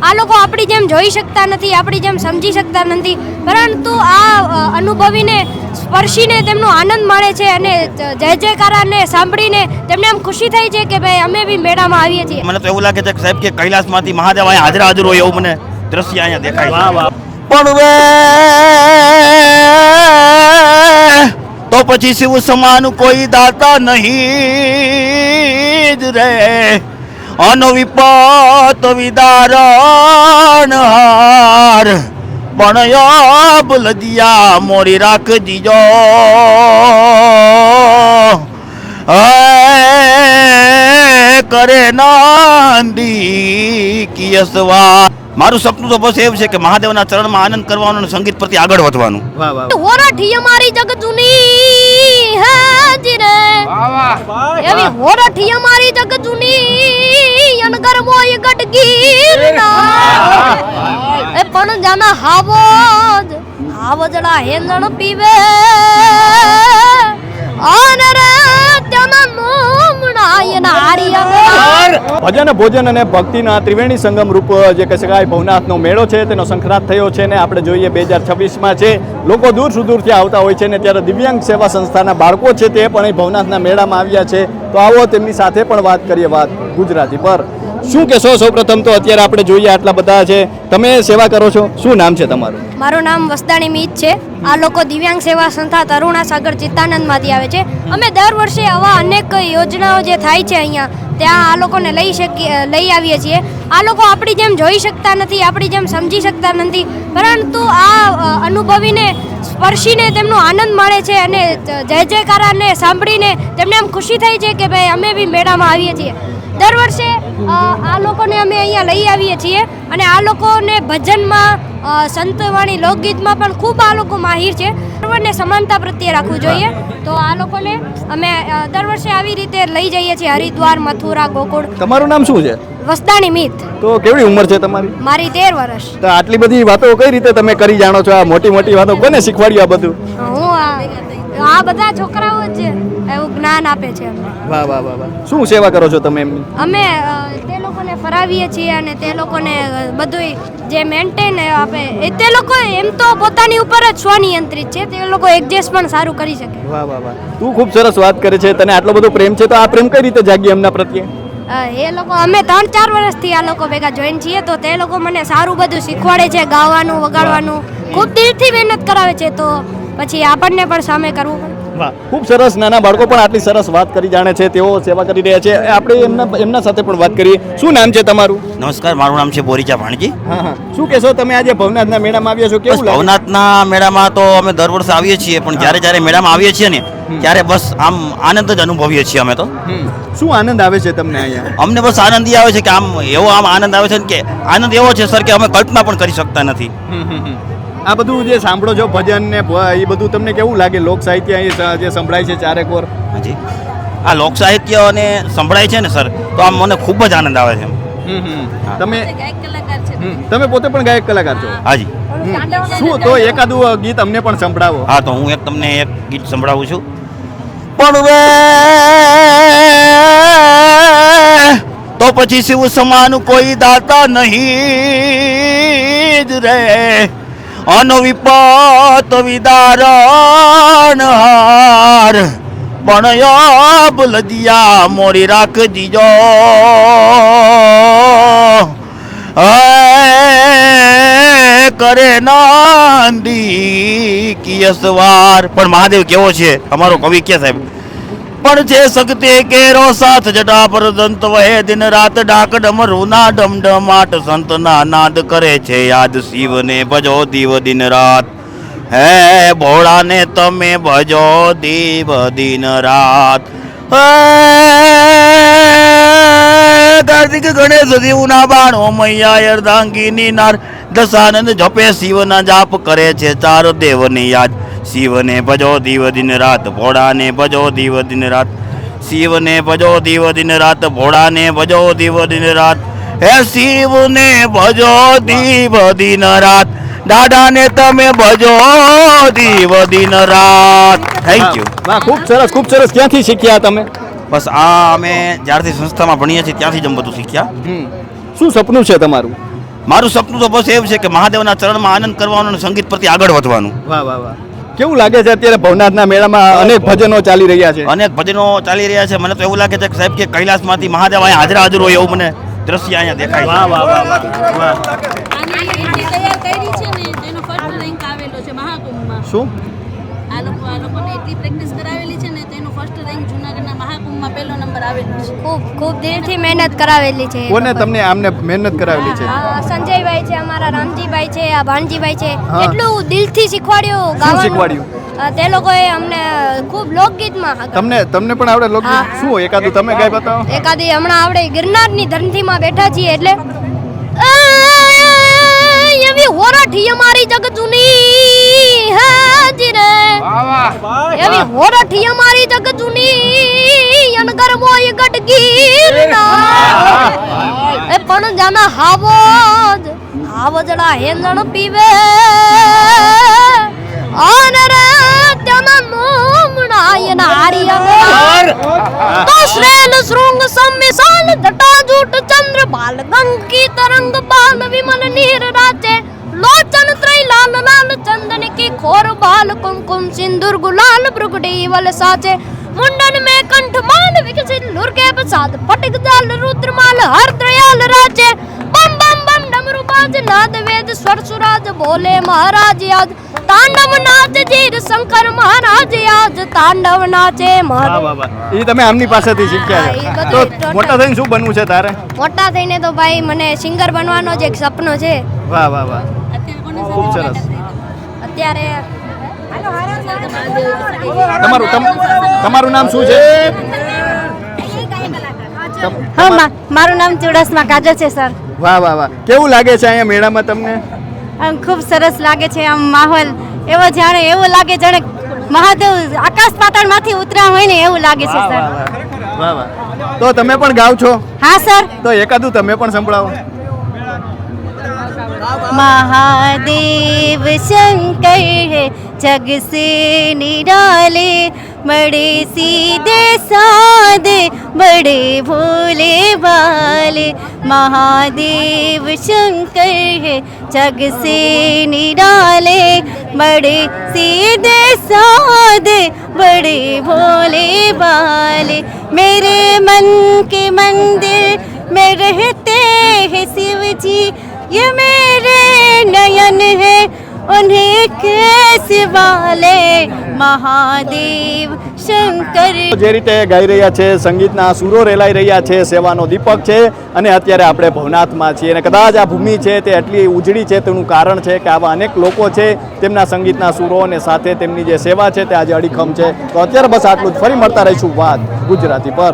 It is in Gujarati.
આ લોકો આપણી જેમ જોઈ શકતા નથી, આપણી જેમ સમજી શકતા નથી, પરંતુ આ અનુભવીને સ્પર્શીને તેમનો આનંદ માણે છે અને જય જયકારાને સાંભળીને તેમને આમ ખુશી થાય છે કે ભાઈ અમે બી મેળામાં આવીએ છીએ. મને તો એવું લાગે છે કે સાહેબ કે કૈલાસમાંથી મહાદેવ અહીંયા હાજર હોય એવું મને દ્રશ્ય અહીંયા દેખાય છે. પણ તો પછી શિવ સમાન કોઈ દાતા નહીં જ રે, અનવિપત વિદારણ હાર પણ લજિયા મોરી રાખ દીજો કરે નંદી કિયસવા. મારું સપનું તો બસ એવું છે કે મહાદેવના ચરણમાં આનંદ કરવાનો અને સંગીત પ્રત્યે આગળ વધવાનું. વાહ વાહ હોરઠી અમારી જગ જૂની હાજી રે, એવી હોરઠી અમારી જગ જૂની અનગર મોય ગટગીર ના એ પણ જાના હાવજડા હેંદણ પીવે અને રે તેના નોમણાય નારિયા. ભજન ભોજન અને ભક્તિના ત્રિવેણી સંગમ રૂપ જે કહી શકાય ભવનાથનો મેળો છે તેનો સંક્રાંત થયો છે ને આપણે જોઈએ 2026માં છે. લોકો દૂર સુદૂરથી આવતા હોય છે ને ત્યારે દિવ્યાંગ સેવા સંસ્થાના બાળકો છે તે પણ અહીં ભવનાથના મેળામાં આવ્યા છે. તો આવો તેમની સાથે પણ વાત કરીએ, વાત ગુજરાતી પર. શું કહેશો? સૌપ્રથમ તો અત્યારે આપણે જોઈએ આટલા બધા છે, તમે સેવા કરો છો, શું નામ છે તમારું? મારું નામ વસ્તાણી મીત છે. આ લોકો દિવ્યાંગ સેવા સંસ્થા તરુણા સાગર ચિત્તાનંદમાંથી આવે છે. અમે દર વર્ષે આવા અનેક યોજનાઓ જે થાય છે અહીંયા ત્યાં આ લોકોને લઈ આવીએ છીએ. આ લોકો આપણી જેમ જોઈ શકતા નથી, આપણી જેમ સમજી શકતા નથી, પરંતુ આ અનુભવીને સ્પર્શીને તેમનો આનંદ માણે છે અને જય જયકારાને સાંભળીને તેમને આમ ખુશી થાય છે કે ભાઈ અમે બી મેળામાં આવીએ છીએ. દર વર્ષે આ લોકોને અમે અહીંયા લઈ આવીએ છીએ અને આ લોકોને ભજનમાં, સંતવાણી, લોકગીતમાં પણ ખૂબ આ લોકો માહિર છે. સર્વને સમાનતા પ્રત્યે રાખવું જોઈએ. તો આ લોકોને અમે દર વર્ષે આવી રીતે લઈ જઈએ છીએ હરિદ્વાર, મથુરા, ગોકુળ. તમારું નામ શું છે? વસ્તાણી મીત. તો કેવડી ઉંમર છે તમારી? મારી 13 વર્ષ. તો આટલી બધી વાતો કઈ રીતે તમે કરી જાણો છો? આ મોટી મોટી વાતો કોને શીખવાડ્યું આ બધું? હું આ બધા છોકરાઓ જ એવું જ્ઞાન આપે છે અમને. વાહ વાહ વાહ વાહ. શું સેવા કરો છો તમે એમની? અમે તે લોકોને ફરાવીએ છીએ અને તે લોકોને બધું જે મેન્ટેન આપે એ તે લોકો એમ તો પોતાની ઉપર જ સ્વનિયંત્રિત છે, તે લોકો એડજસ્ટ પણ સારું કરી શકે. વાહ વાહ વાહ. તું ખૂબ સરસ વાત કરે છે. તને આટલો બધો પ્રેમ છે તો આ પ્રેમ કઈ રીતે જાગ્યો એમના પ્રત્યે? એ લોકો અમે 3-4 વર્ષથી આ લોકો ભેગા જોઈન છીએ તો તે લોકો મને સારું બધું શીખવાડે છે, ગાવાનું, વગાડવાનું, ખૂબ દિલથી મહેનત કરાવે છે. તો પછી આપણને પણ સામે કરવું પડે. વાહ, ખૂબ સરસ. નાના બાળકો પણ આટલી સરસ વાત કરી જાણે છે, તેઓ સેવા કરી રહ્યા છે. આપણે એમના સાથે પણ વાત કરીએ. શું નામ છે તમારું? નમસ્કાર, મારું નામ છે બોરીચા ભાણજી. હા હા. શું કહેશો તમે આજે ભવનાથના મેળામાં આવ્યા છો? કેવું લાગે? ભવનાથના મેળામાં તો અમે દર વર્ષે આવીએ છીએ, પણ જ્યારે મેળામાં આવીએ છીએ ને ત્યારે બસ આમ આનંદ જ અનુભવીએ છીએ અમે તો. શું આનંદ આવે છે તમને અહીંયા? અમને બસ આનંદ એ આવે છે કે આમ આનંદ આવે છે કે આનંદ એવો છે સર કે અમે કલ્પના પણ કરી શકતા નથી. આ બધું જે સાંભળો છો ભજન ને એ બધું તમને કેવું લાગે? લોક સાહિત્ય જે સંભળાય છે ચારેકોર, હાજી, આ લોક સાહિત્ય અને સંભળાય છે ને સર, તો આમ મને ખૂબ જ આનંદ આવે છે. તમે પોતે પણ ગાયક કલાકાર છો? હાજી. શું તો એકાદું ગીત અમને પણ સંભળાવો. હા, તો હું તમને એક ગીત સંભળાવું છું. પણ તો પછી શિવ સમાન કોઈ દાતા નહીં જ રે, અનવિપત વિદારણ હાર પણ લજિયા મોરી રાખ દીજો કરે નંદી કિયસવાર. પણ મહાદેવ કેવો છે અમારો કવિ કે સાહેબ, પણ જે સકતે કેરો સાથ જટા પર દંત વહે દિન રાત ડાક ડમરૂ ના ડમડમાટ સંતના નાદ કરે છે યાદ શિવને ભજો દીવ દિન રાત. હે ભોળાને તમે ભજો દીવ દિન રાત. કાર્તિક ગણેશ દીવના બાણો મૈયા અર્ધાંગીની નાર દશાનંદ જપે શિવના જાપ કરે છે ચાર દેવની યાદ. શિવને ભજો દીવ દિન રાત, ભોળાને ભજો દીવ દિન રાત. શિવને ભજો દીવ દિન રાત, ભોળાને ભજો દીવ દિન રાત. હે શિવને ભજો દીવ દિન રાત, દાદાને તમે ભજો દીવ દિન રાત. Thank you. વાહ, ખૂબ સરસ, ખૂબ સરસ. ક્યાંથી શીખ્યા તમે? બસ આ અમે જ્યારથી સંસ્થામાં ભણીએ છીએ ત્યાંથી જ અમે બધું શીખ્યા. શું સપનું છે તમારું? મારું સપનું તો બસ એવું છે કે મહાદેવના ચરણમાં આનંદ કરવાનો અને સંગીત પ્રત્યે આગળ વધવાનું. વાહ વાહ વાહ. કેવું લાગે છે અત્યારે ભવનાથના મેળામાં અનેક ભજનો ચાલી રહ્યા છે? અનેક ભજનો ચાલી રહ્યા છે. મને તો એવું લાગે છે કે સાહેબ કે કૈલાસમાંથી મહાદેવ અહીંયા હાજર હોય એવું મને દ્રશ્ય અહીંયા દેખાય છે. વાહ વાહ વાહ વાહ. આની એન્ટ્રી તૈયાર કરી છે ને તેનો ફર્સ્ટ રેન્ક આવેલો છે મહાકુંભમાં. શું આ લોકોને એટલી પ્રેક્ટિસ કરાવેલી છે ને તેનો ફર્સ્ટ રેન્ક જૂનાગઢના મહાકુંભમાં પહેલો નંબર આવેલો છે. ખૂબ દિલથી મહેનત કરાવેલી છે. કોને તમને આમને મહેનત કરાવેલી છે? સંજયભાઈ છે, અમારા રામજીભાઈ છે, આ ભાણજીભાઈ છે. હા. એટલું દિલથી શીખવાડ્યું શું ગાવાનું. શીખવાડ્યું? તે લોકોએ અમને ખૂબ લોકગીતમાં તમને પણ આવડે લોકગીત? હા. શું એકાદું તમે ગાઈ બતાવો. એકાદી હમણાં આપણે ગિરનારની ધરતીમાં બેઠા છીએ એટલે એવી હોરાઠી અમારી જગ જૂની હાજી રે એવી હોરાઠી અમારી જગ જૂની અનગર મોય ગડગીર એ પણ જાના હાવજડા હેંજણ પીવે આને રે ત્યાંના નોમણાય નારિયા તો શ્રેલ શૃંગ સમિસાલ જટા જૂટ ચંદ્ર બાલ ગંકી તરંગ બાલ વિમલ નીર રાચે लोचन त्रय लाल लाल चंदन की खोर बाल कुमकुम सिंदूर गुलाल ब्रुगडी वल साचे मुंडन में कंठ माल विकसित लुर के प्रसाद फटिक जाल रुद्रमाल हर दयाल राचे बम बम बम डमरू बाज नाद वेद स्वर सुराज बोले महाराज आज तांडव नाच जीर शंकर महाराज आज तांडव नाचे વાહ વાહ વાહ. એ તમે આમની પાસેથી શીખ્યા હા, એ છે. બધું તો total. મોટા થઈને શું બનવું છે તારે? મોટા થઈને તો ભાઈ મને સિંગર બનવાનો જ એક સપનો છે વાહ વાહ વાહ. અત્યારે કોને ખૂબ સરસ. અત્યારે તમારું નામ શું છે? હા મારું નામ ચુડાસમા કાજલ છે સર. વાહ વાહ વાહ. કેવું લાગે છે અહીંયા મેળામાં તમને? આમ ખૂબ સરસ લાગે છે આમ માહોલ એવો જાણે એવું લાગે જાણે મહાદેવ આકાશ પાતાળમાંથી ઉતર્યા હોય ને એવું લાગે છે સર. વાહ વાહ. તો તમે પણ ગાવ છો? હા સર. તો એકાદું તમે પણ સંભળાવો. महादेव शंकर है जग से निराले बड़े सीधे साधे बड़े भोले वाले महादेव शंकर है जग से निराले बड़े सीधे साधे बड़े भोले वाले मेरे मन के मंदिर में रहते हैं शिव जी ये मेरे नयन है उन्हें कैसे वाले महादेव शंकर. જે રીતે ગાઈ રહ્યા છે, સંગીતના સુરો રેલાઈ રહ્યા છે, સેવાનો દીપક છે અને અત્યારે આપણે ભવનાથમાં છીએ અને કદાચ આ ભૂમિ છે તે એટલી ઉજળી છે તેનું કારણ છે કે આવા અનેક લોકો છે તેમના સંગીતના સુરો અને સાથે તેમની જે સેવા છે તે આજે અડીખમ છે. તો અત્યારે બસ આટલું જ. ફરી મળતા રહીશું વાત ગુજરાતી પર.